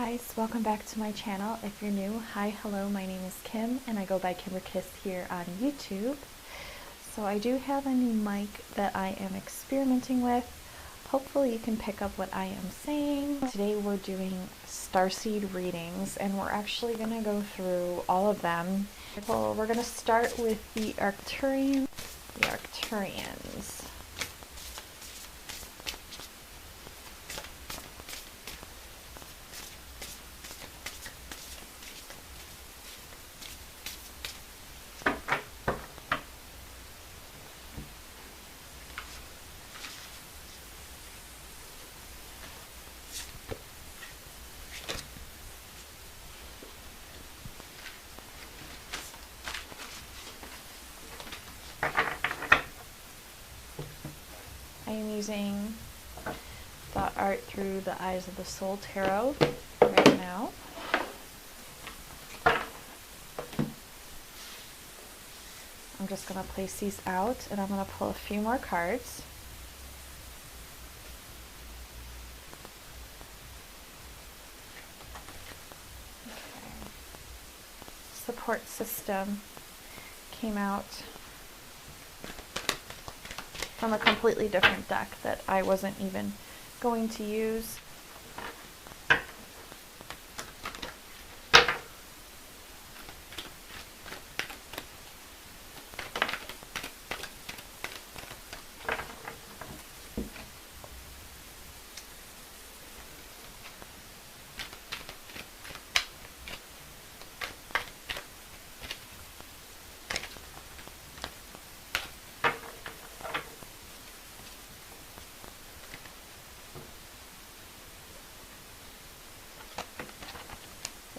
Guys, welcome back to my channel. If you're new, hi, hello, my name is Kim and I go by Kimberkiss here on YouTube. So I do have a new mic that I am experimenting with. Hopefully you can pick up what I am saying. Today we're doing Starseed readings and we're actually going to go through all of them. Well, we're going to start with the Arcturians. I am using the Art Through the Eyes of the Soul Tarot right now. I'm just going to place these out and I'm going to pull a few more cards. Okay. Support system came out from a completely different deck that I wasn't even going to use.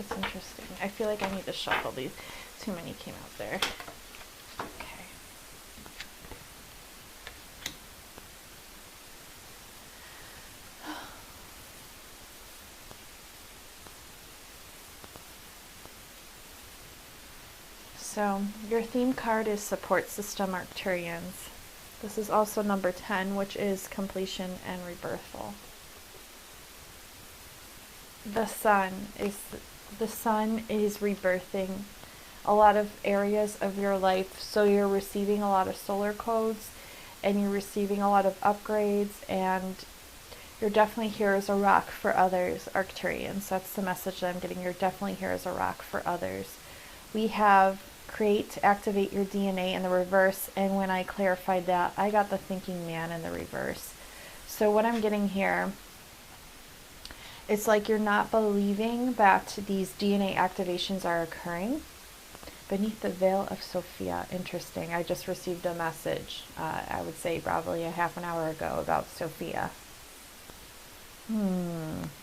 It's interesting. I feel like I need to shuffle these. Too many came out there. Okay. So, your theme card is Support System Arcturians. This is also number 10, which is Completion and Rebirthal. The sun is rebirthing a lot of areas of your life. So you're receiving a lot of solar codes and you're receiving a lot of upgrades, and you're definitely here as a rock for others, Arcturians. That's the message that I'm getting. You're definitely here as a rock for others. We have create to activate your DNA in the reverse, and when I clarified that, I got the thinking man in the reverse. So what I'm getting here, it's like you're not believing that these DNA activations are occurring. Beneath the veil of Sophia. Interesting. I just received a message, I would say probably a half an hour ago, about Sophia.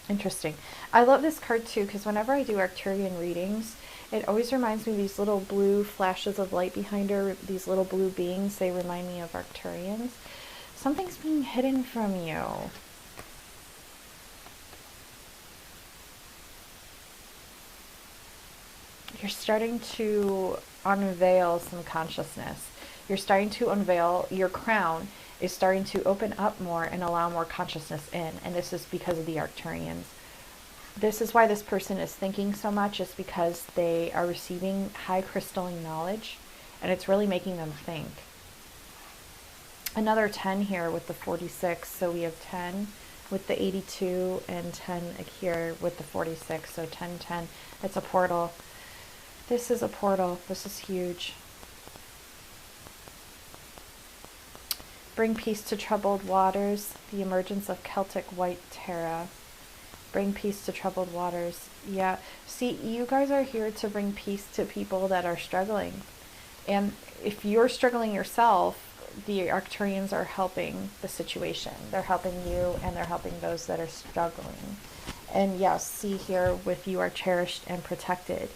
Interesting. I love this card too, because whenever I do Arcturian readings, it always reminds me of these little blue flashes of light behind her, these little blue beings. They remind me of Arcturians. Something's being hidden from you. You're starting to unveil some consciousness. You're starting to unveil your crown is starting to open up more and allow more consciousness in. And this is because of the Arcturians. This is why this person is thinking so much, is because they are receiving high crystalline knowledge and it's really making them think. Another 10 here with the 46. So we have 10 with the 82 and 10 here with the 46. So 10, 10. It's a portal. This is a portal. This is huge. Bring peace to troubled waters. The emergence of Celtic white Terra. Bring peace to troubled waters. Yeah. See, you guys are here to bring peace to people that are struggling. And if you're struggling yourself, the Arcturians are helping the situation. They're helping you and they're helping those that are struggling. And yes, see here with you are cherished and protected.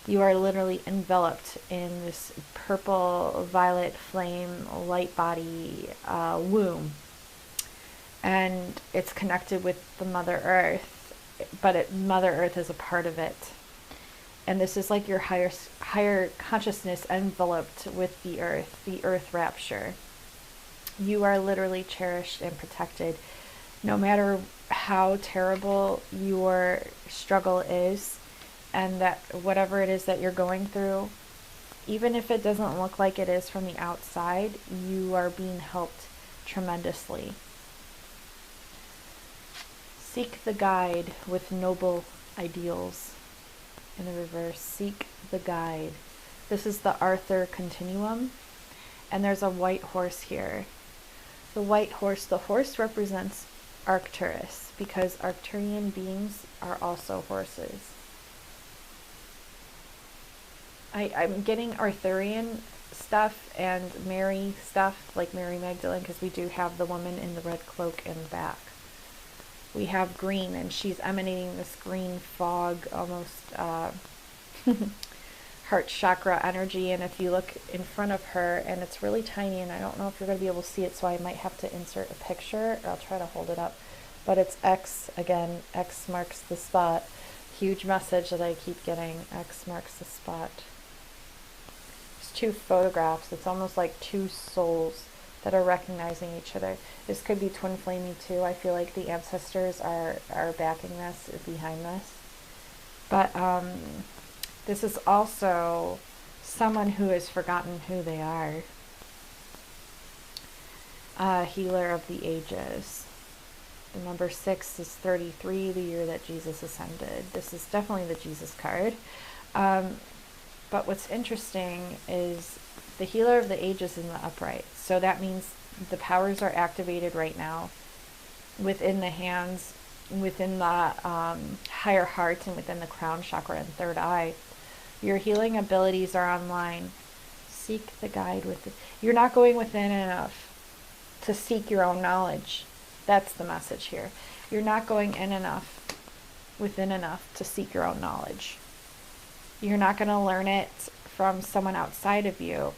You are literally enveloped in this purple, violet flame, light body womb. And it's connected with the Mother Earth, but Mother Earth is a part of it. And this is like your higher consciousness enveloped with the earth rapture. You are literally cherished and protected. No matter how terrible your struggle is, and that whatever it is that you're going through, even if it doesn't look like it is from the outside, you are being helped tremendously. Seek the guide with noble ideals. In the reverse, seek the guide. This is the Arthur continuum, and there's a white horse here. The white horse, the horse represents Arcturus, because Arcturian beings are also horses. I'm getting Arthurian stuff and Mary stuff, like Mary Magdalene, because we do have the woman in the red cloak in the back. We have green, and she's emanating this green fog, almost heart chakra energy. And if you look in front of her, and it's really tiny, and I don't know if you're going to be able to see it, so I might have to insert a picture, or I'll try to hold it up. But it's X again. X marks the spot. Huge message that I keep getting. X marks the spot. There's two photographs. It's almost like two souls that are recognizing each other. This could be twin flaming too. I feel like the ancestors are backing this, behind this. But this is also someone who has forgotten who they are. Healer of the ages. The number 6 is 33, the year that Jesus ascended. This is definitely the Jesus card. But what's interesting is the healer of the ages in the upright. So that means the powers are activated right now within the hands, within the higher heart, and within the crown chakra and third eye. Your healing abilities are online. Seek the guide within. You're not going within enough to seek your own knowledge. That's the message here. You're not going in enough, within enough to seek your own knowledge. You're not going to learn it from someone outside of you.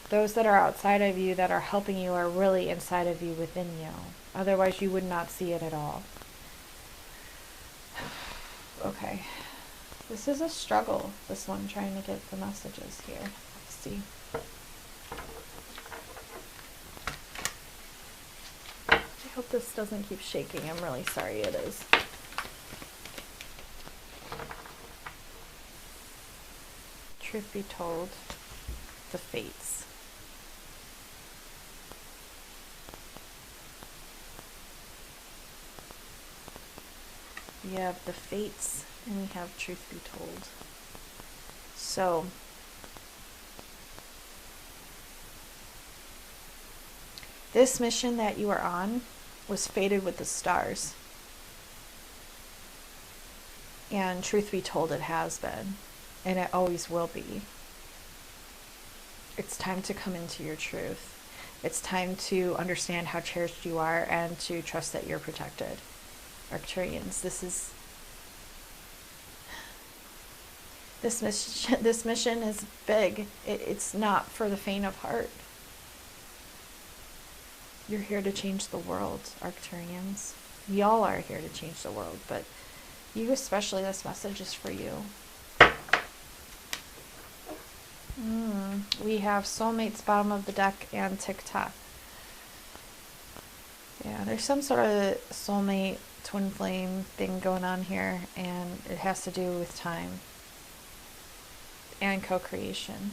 Those that are outside of you that are helping you are really inside of you, within you. Otherwise, you would not see it at all. Okay. This is a struggle, this one, trying to get the messages here. Let's see. I hope this doesn't keep shaking. I'm really sorry it is. Truth be told, the fates. We have the fates, and we have truth be told. So, this mission that you are on was fated with the stars. And truth be told, it has been. And it always will be. It's time to come into your truth. It's time to understand how cherished you are, and to trust that you're protected. Arcturians, this mission is big. It's not for the faint of heart. You're here to change the world, Arcturians. We all are here to change the world, but you especially, this message is for you. We have soulmates, bottom of the deck, and TikTok. Yeah, there's some sort of soulmate twin flame thing going on here, and it has to do with time and co-creation.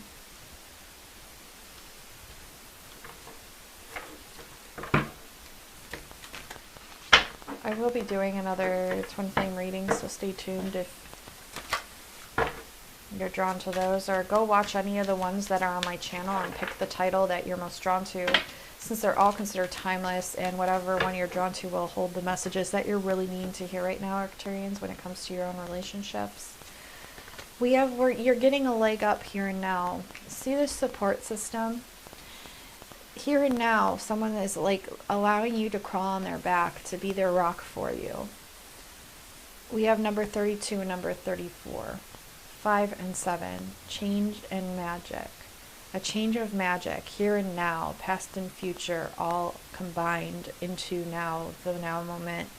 I will be doing another twin flame reading, so stay tuned if you're drawn to those, or go watch any of the ones that are on my channel and pick the title that you're most drawn to, since they're all considered timeless, and whatever one you're drawn to will hold the messages that you're really needing to hear right now, Arcturians, when it comes to your own relationships. You're getting a leg up here and now. See this support system? Here and now, someone is like allowing you to crawl on their back, to be their rock for you. We have number 32 and number 34. 5 and 7, change and magic. A change of magic, here and now, past and future, all combined into now, the now moment.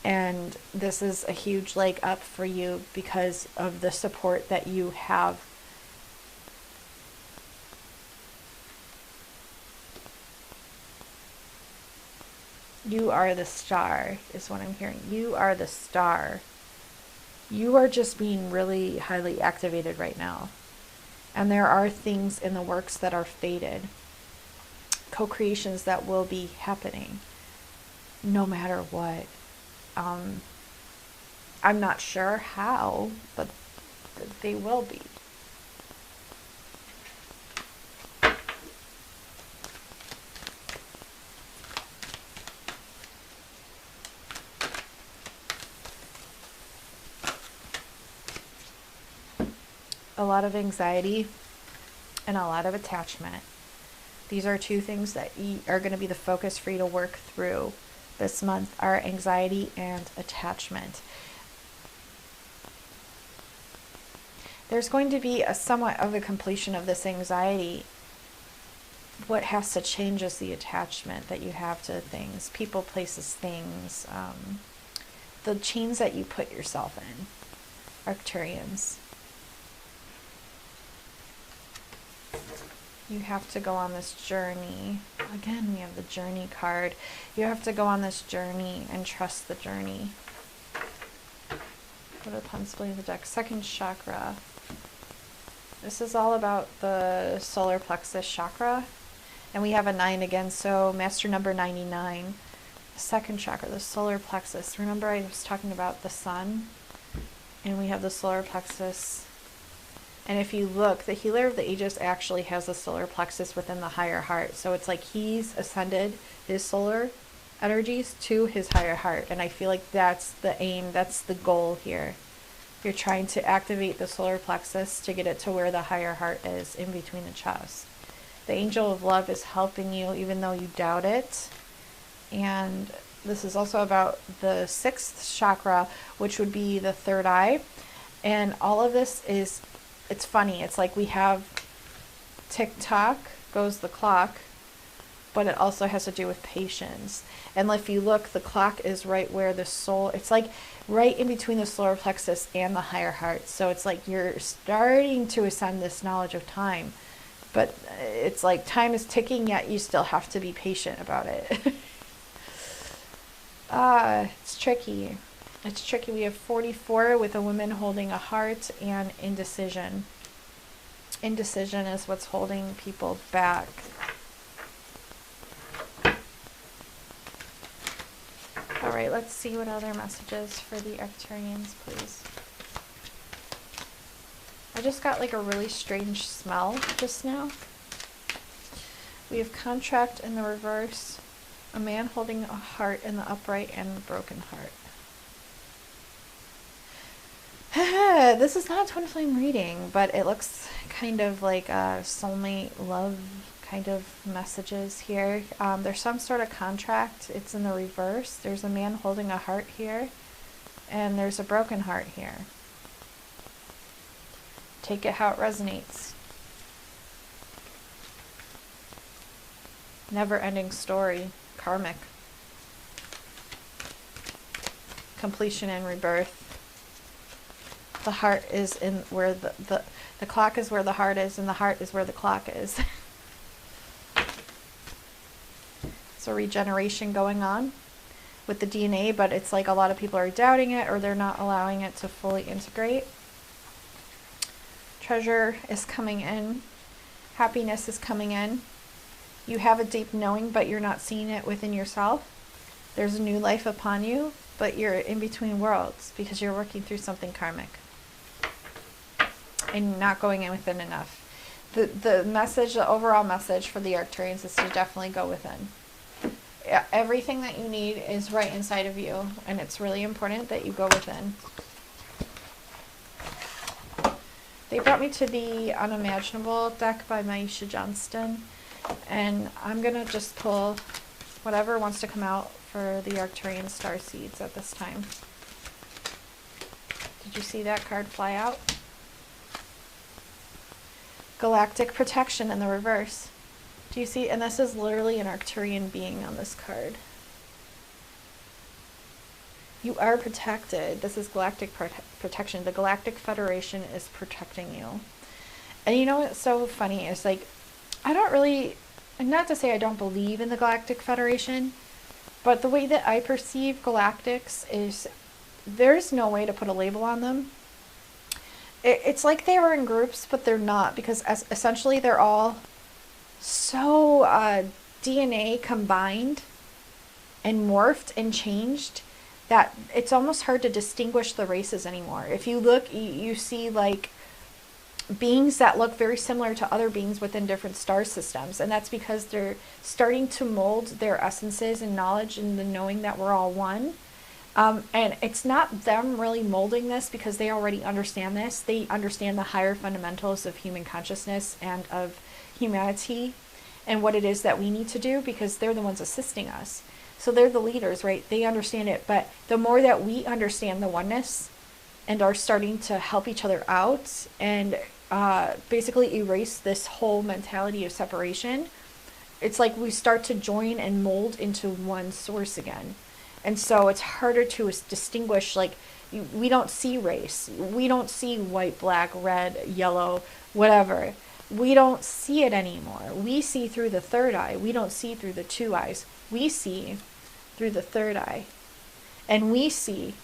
And this is a huge leg up for you because of the support that you have. You are the star, is what I'm hearing. You are the star. You are just being really highly activated right now. And there are things in the works that are fated. Co-creations that will be happening. No matter what. I'm not sure how, but they will be. A lot of anxiety and a lot of attachment. These are two things that are going to be the focus for you to work through this month, are anxiety and attachment. There's going to be a somewhat of a completion of this anxiety. What has to change is the attachment that you have to things, people, places, things, the chains that you put yourself in. Arcturians. You have to go on this journey. Again, we have the journey card. You have to go on this journey and trust the journey. What are possibly in the deck? Second chakra. This is all about the solar plexus chakra. And we have a 9 again, so master number 99. The second chakra, the solar plexus. Remember I was talking about the sun? And we have the solar plexus. And if you look, the healer of the ages actually has the solar plexus within the higher heart. So it's like he's ascended his solar energies to his higher heart. And I feel like that's the aim, that's the goal here. You're trying to activate the solar plexus to get it to where the higher heart is, in between the chest. The angel of love is helping you even though you doubt it. And this is also about the 6th chakra, which would be the third eye. And all of this is, it's funny. It's like we have tick-tock, goes the clock, but it also has to do with patience. And if you look, the clock is right where the soul, it's like right in between the solar plexus and the higher heart. So it's like you're starting to ascend this knowledge of time, but it's like time is ticking, yet you still have to be patient about it. It's tricky. It's tricky. We have 44 with a woman holding a heart and indecision. Indecision is what's holding people back. All right, let's see what other messages for the Arcturians, please. I just got like a really strange smell just now. We have contract in the reverse, a man holding a heart in the upright, and a broken heart. This is not a twin flame reading, but it looks kind of like a soulmate love kind of messages here. There's some sort of contract. It's in the reverse. There's a man holding a heart here, and there's a broken heart here. Take it how it resonates. Never-ending story. Karmic. Completion and rebirth. The heart is in where the clock is where the heart is, and the heart is where the clock is. So regeneration going on with the DNA, but it's like a lot of people are doubting it, or they're not allowing it to fully integrate. Treasure is coming in. Happiness is coming in. You have a deep knowing, but you're not seeing it within yourself. There's a new life upon you, but you're in between worlds because you're working through something karmic and not going in within enough. The message, the overall message for the Arcturians is to definitely go within. Everything that you need is right inside of you, and it's really important that you go within. They brought me to the Unimaginable deck by Maisha Johnston, and I'm going to just pull whatever wants to come out for the Arcturian Starseeds at this time. Did you see that card fly out? Galactic Protection in the reverse. Do you see? And this is literally an Arcturian being on this card. You are protected. This is Galactic Protection. The Galactic Federation is protecting you. And you know what's so funny is, like, I don't really, not to say I don't believe in the Galactic Federation, But the way that I perceive galactics is there's no way to put a label on them. It's like they are in groups, but they're not, because essentially they're all so DNA combined and morphed and changed that it's almost hard to distinguish the races anymore. If you look, you see like beings that look very similar to other beings within different star systems, and that's because they're starting to mold their essences and knowledge and the knowing that we're all one. And it's not them really molding this because they already understand this. They understand the higher fundamentals of human consciousness and of humanity and what it is that we need to do, because they're the ones assisting us. So they're the leaders, right? They understand it. But the more that we understand the oneness and are starting to help each other out and basically erase this whole mentality of separation, it's like we start to join and mold into one source again. And so it's harder to distinguish, like, we don't see race. We don't see white, black, red, yellow, whatever. We don't see it anymore. We see through the third eye. We don't see through the two eyes. We see through the third eye. And we see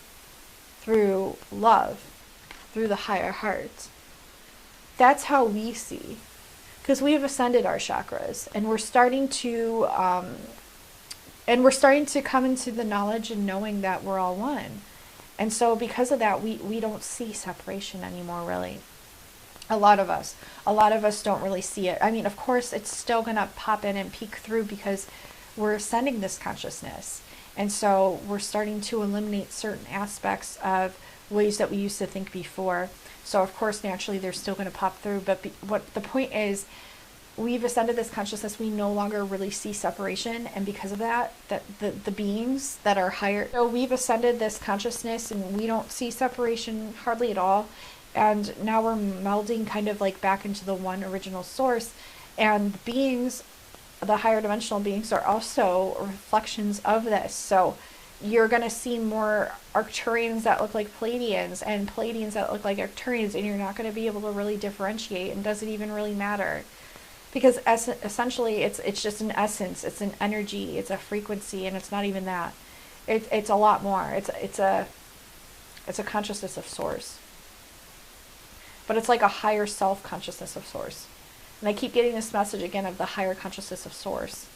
through love, through the higher heart. That's how we see. Because we have ascended our chakras, and we're starting to come into the knowledge and knowing that we're all one. And so because of that, we don't see separation anymore, really. A lot of us don't really see it. I mean, of course, it's still going to pop in and peek through because we're ascending this consciousness. And so we're starting to eliminate certain aspects of ways that we used to think before. So of course, naturally, they're still going to pop through. But what the point is, we've ascended this consciousness. We no longer really see separation. And because of that, the beings that are higher, so we've ascended this consciousness and we don't see separation hardly at all. And now we're melding kind of like back into the one original source. And beings, the higher dimensional beings, are also reflections of this. So you're going to see more Arcturians that look like Pleiadians and Pleiadians that look like Arcturians, and you're not going to be able to really differentiate. And does it even really matter? Because essentially it's just an essence, it's an energy, it's a frequency, and it's not even that. It's a lot more. It's a consciousness of source. But it's like a higher self consciousness of source. And I keep getting this message again of the higher consciousness of source,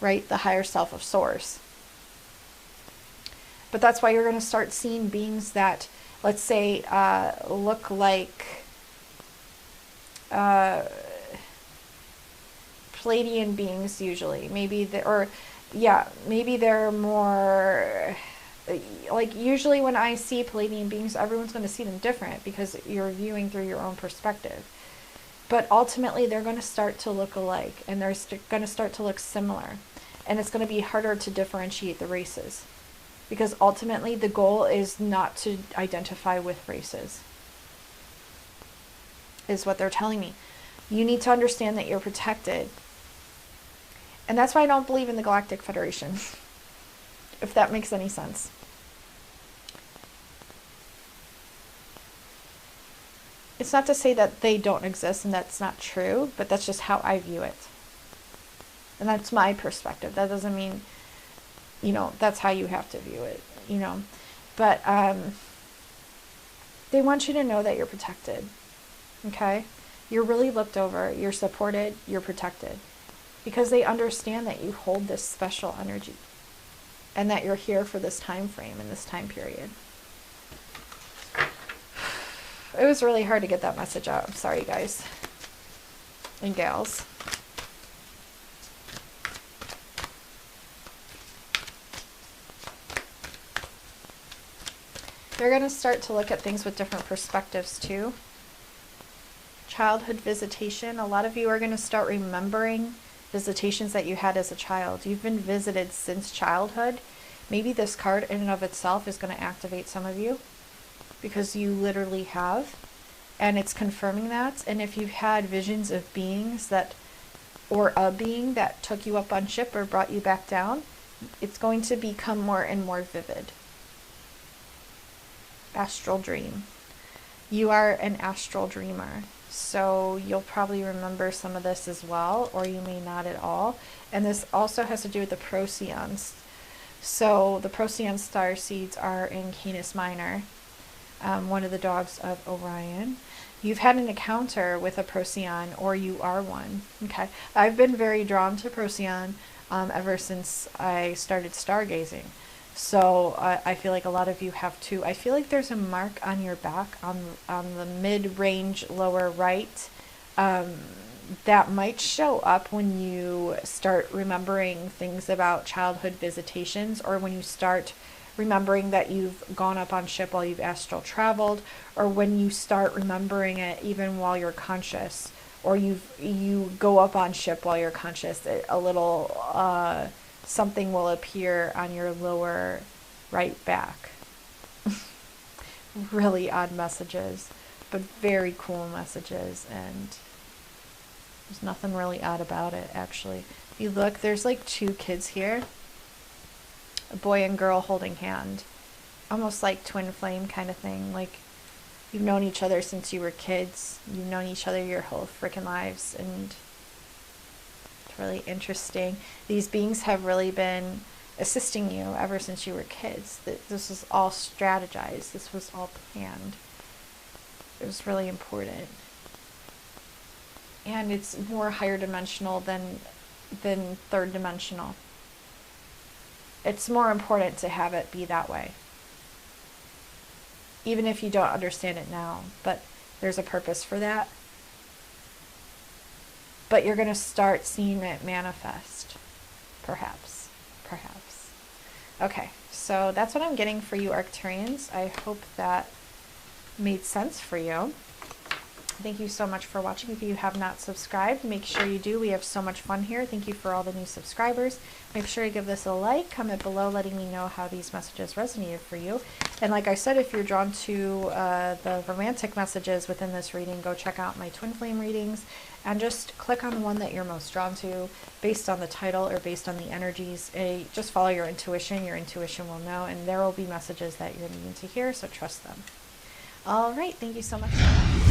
right? The higher self of source. But that's why you're going to start seeing beings that, let's say, look like Pleiadian beings usually. Maybe they're more... Like, usually when I see Pleiadian beings, everyone's going to see them different because you're viewing through your own perspective. But ultimately, they're going to start to look alike, and they're going to start to look similar. And it's going to be harder to differentiate the races. Because ultimately, the goal is not to identify with races, is what they're telling me. You need to understand that you're protected. And that's why I don't believe in the Galactic Federation, if that makes any sense. It's not to say that they don't exist and that's not true, but that's just how I view it. And that's my perspective. That doesn't mean, that's how you have to view it, But they want you to know that you're protected, okay? You're really looked over, you're supported, you're protected. Because they understand that you hold this special energy and that you're here for this time frame and this time period. It was really hard to get that message out. I'm sorry, guys and gals. You're going to start to look at things with different perspectives too. Childhood visitation. A lot of you are going to start remembering visitations that you had as a child. You've been visited since childhood. Maybe this card in and of itself is going to activate some of you, because you literally have, and it's confirming that. And if you've had visions of beings or a being that took you up on ship or brought you back down, it's going to become more and more vivid. Astral dream. You are an astral dreamer, so you'll probably remember some of this as well, or you may not at all. And this also has to do with the procyons. So the Procyon Starseeds are in Canis Minor, one of the dogs of Orion. You've had an encounter with a Procyon, or you are one. Okay, I've been very drawn to Procyon ever since I started stargazing. So I feel like a lot of you have too. I feel like there's a mark on your back on the mid-range lower right that might show up when you start remembering things about childhood visitations, or when you start remembering that you've gone up on ship while you've astral traveled, or when you start remembering it even while you're conscious, or you go up on ship while you're conscious. A little something will appear on your lower right back. Really odd messages, but very cool messages, and there's nothing really odd about it, actually. If you look, there's like two kids here, a boy and girl holding hand, almost like twin flame kind of thing. Like, you've known each other since you were kids. You've known each other your whole freaking lives, and it's really interesting. These beings have really been assisting you ever since you were kids. This was all strategized. This was all planned. It was really important. And it's more higher dimensional than third dimensional. It's more important to have it be that way, even if you don't understand it now. But there's a purpose for that. But you're going to start seeing it manifest, perhaps. Okay, so that's what I'm getting for you, Arcturians. I hope that made sense for you. Thank you so much for watching. If you have not subscribed, make sure you do. We have so much fun here. Thank you for all the new subscribers. Make sure you give this a like, comment below letting me know how these messages resonated for you. And like I said, if you're drawn to the romantic messages within this reading, go check out my twin flame readings and just click on the one that you're most drawn to based on the title or based on the energies. Just follow your intuition. Your intuition will know, and there will be messages that you're needing to hear, so trust them. All right, thank you so much.